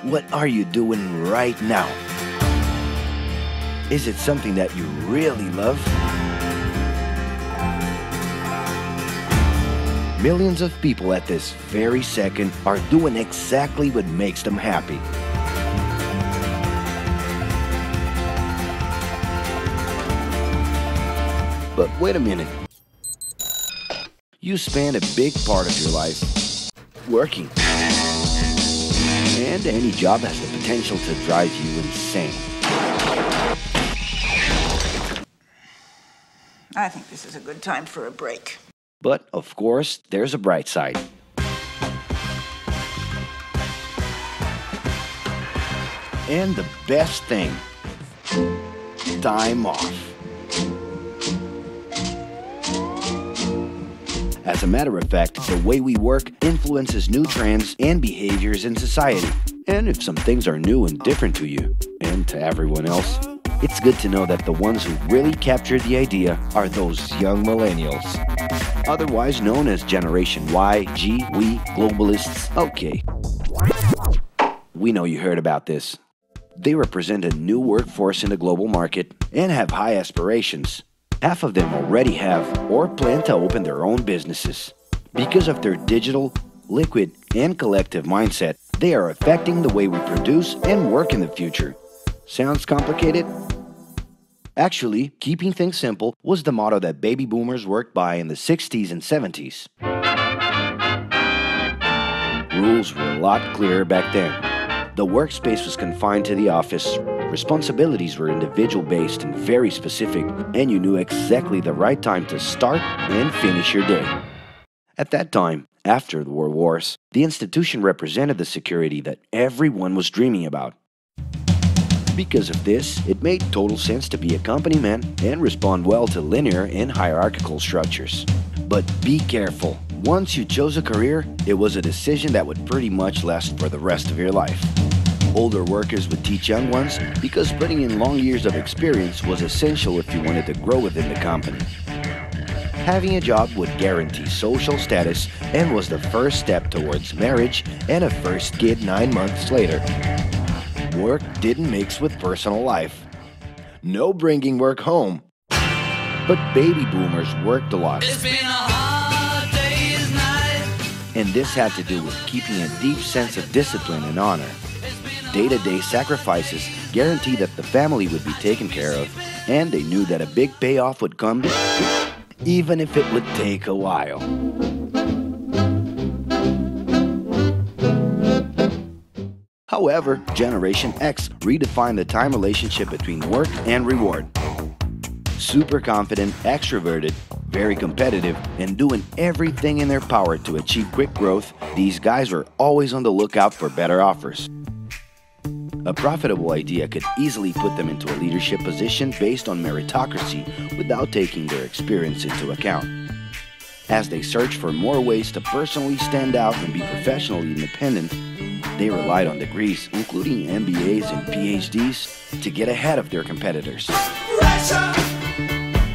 What are you doing right now? Is it something that you really love? Millions of people at this very second are doing exactly what makes them happy. But wait a minute. You spend a big part of your life working. And any job has the potential to drive you insane. I think this is a good time for a break. But, of course, there's a bright side. And the best thing, time off. As a matter of fact, the way we work influences new trends and behaviors in society. And if some things are new and different to you, and to everyone else, it's good to know that the ones who really captured the idea are those young millennials. Otherwise known as Generation Y, G, we, globalists. Okay. We know you heard about this. They represent a new workforce in the global market and have high aspirations. Half of them already have or plan to open their own businesses. Because of their digital, liquid, and collective mindset, they are affecting the way we produce and work in the future. Sounds complicated? Actually, keeping things simple was the motto that baby boomers worked by in the 60s and 70s. Rules were a lot clearer back then. The workspace was confined to the office, responsibilities were individual-based and very specific, and you knew exactly the right time to start and finish your day. At that time, after the World Wars, the institution represented the security that everyone was dreaming about. Because of this, it made total sense to be a company man and respond well to linear and hierarchical structures. But be careful. Once you chose a career, it was a decision that would pretty much last for the rest of your life. Older workers would teach young ones because putting in long years of experience was essential if you wanted to grow within the company. Having a job would guarantee social status and was the first step towards marriage and a first kid 9 months later. Work didn't mix with personal life. No bringing work home. But baby boomers worked a lot. It's been a hard day's night. And this had to do with keeping a deep sense of discipline and honor. Day-to-day sacrifices guaranteed that the family would be taken care of, and they knew that a big payoff would come, even if it would take a while. However, Generation X redefined the time relationship between work and reward. Super confident, extroverted, very competitive, and doing everything in their power to achieve quick growth, these guys were always on the lookout for better offers. A profitable idea could easily put them into a leadership position based on meritocracy without taking their experience into account. As they searched for more ways to personally stand out and be professionally independent, they relied on degrees, including MBAs and PhDs, to get ahead of their competitors. Pressure,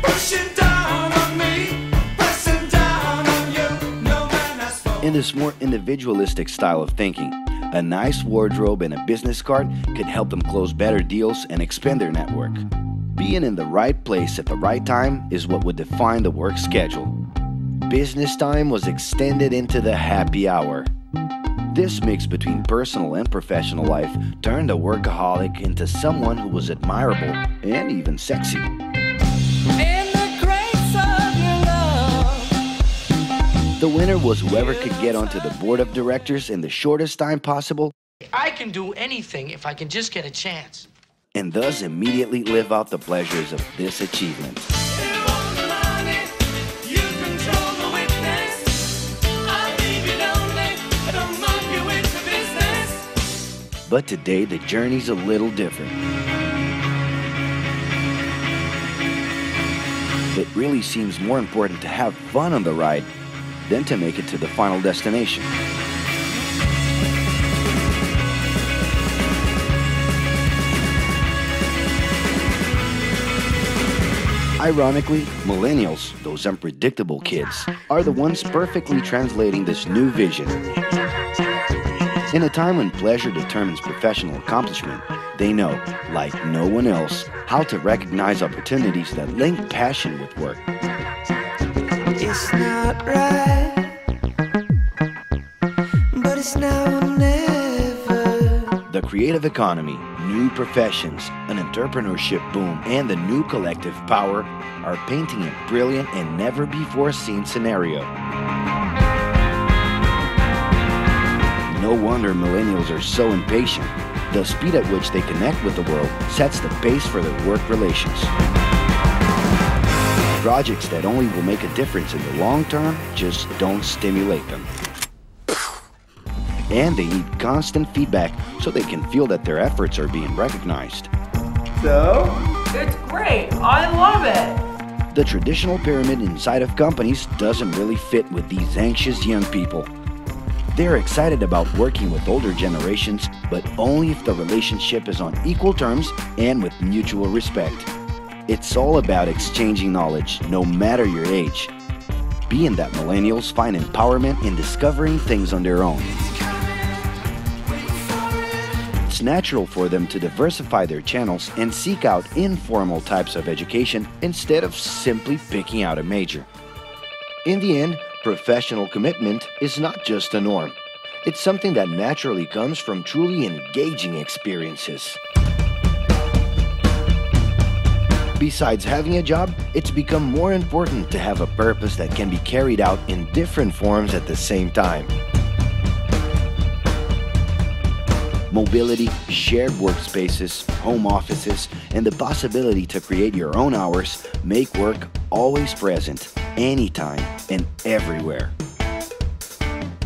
pushing down on me, pressing down on you. No man has spoken. In this more individualistic style of thinking, a nice wardrobe and a business card could help them close better deals and expand their network. Being in the right place at the right time is what would define the work schedule. Business time was extended into the happy hour. This mix between personal and professional life turned a workaholic into someone who was admirable and even sexy. In the grace of your love. The winner was whoever could get onto the board of directors in the shortest time possible I can do anything if I can just get a chance. and thus immediately live out the pleasures of this achievement. You want the money, you control the witness. I'll leave you lonely, don't move you into business. But today, the journey's a little different. It really seems more important to have fun on the ride than to make it to the final destination. Ironically, millennials, those unpredictable kids, are the ones perfectly translating this new vision. In a time when pleasure determines professional accomplishment, they know, like no one else, how to recognize opportunities that link passion with work. It's not right, but it's now or never. The creative economy, new professions, an entrepreneurship boom, and the new collective power are painting a brilliant and never-before-seen scenario. No wonder millennials are so impatient. The speed at which they connect with the world sets the pace for their work relations. Projects that only will make a difference in the long term just don't stimulate them. And they need constant feedback so they can feel that their efforts are being recognized. So? It's great. I love it. The traditional pyramid inside of companies doesn't really fit with these anxious young people. They're excited about working with older generations, but only if the relationship is on equal terms and with mutual respect. It's all about exchanging knowledge, no matter your age. Being that millennials find empowerment in discovering things on their own. It's natural for them to diversify their channels and seek out informal types of education instead of simply picking out a major. In the end, professional commitment is not just a norm. It's something that naturally comes from truly engaging experiences. Besides having a job, it's become more important to have a purpose that can be carried out in different forms at the same time. Mobility, shared workspaces, home offices, and the possibility to create your own hours make work always present, anytime and everywhere.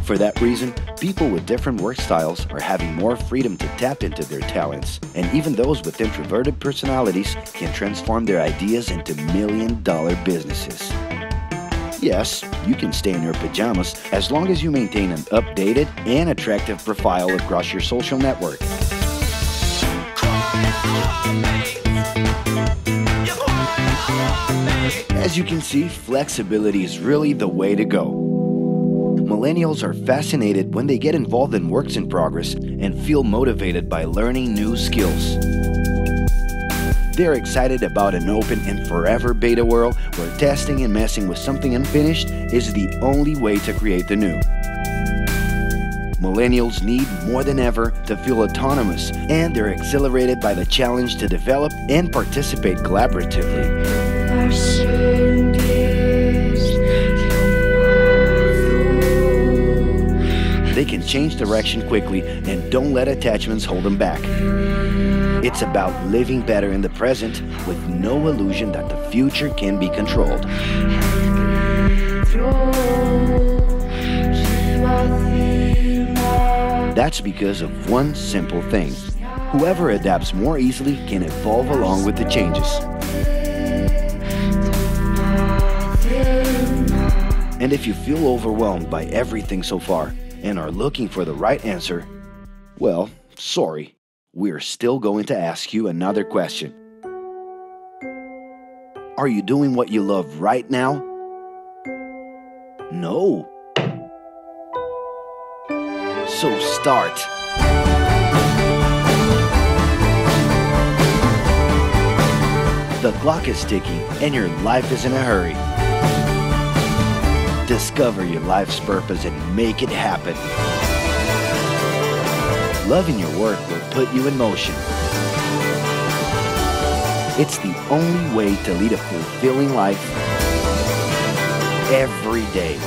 For that reason, people with different work styles are having more freedom to tap into their talents, and even those with introverted personalities can transform their ideas into million-dollar businesses. Yes, you can stay in your pajamas as long as you maintain an updated and attractive profile across your social network. As you can see, flexibility is really the way to go. Millennials are fascinated when they get involved in works in progress and feel motivated by learning new skills. They're excited about an open and forever beta world where testing and messing with something unfinished is the only way to create the new. Millennials need more than ever to feel autonomous, and they're exhilarated by the challenge to develop and participate collaboratively. They can change direction quickly and don't let attachments hold them back. It's about living better in the present with no illusion that the future can be controlled. That's because of one simple thing. Whoever adapts more easily can evolve along with the changes. And if you feel overwhelmed by everything so far and are looking for the right answer, well, sorry. We're still going to ask you another question. Are you doing what you love right now? No. So start. The clock is ticking and your life is in a hurry. Discover your life's purpose and make it happen. Loving your work will put you in motion. It's the only way to lead a fulfilling life every day.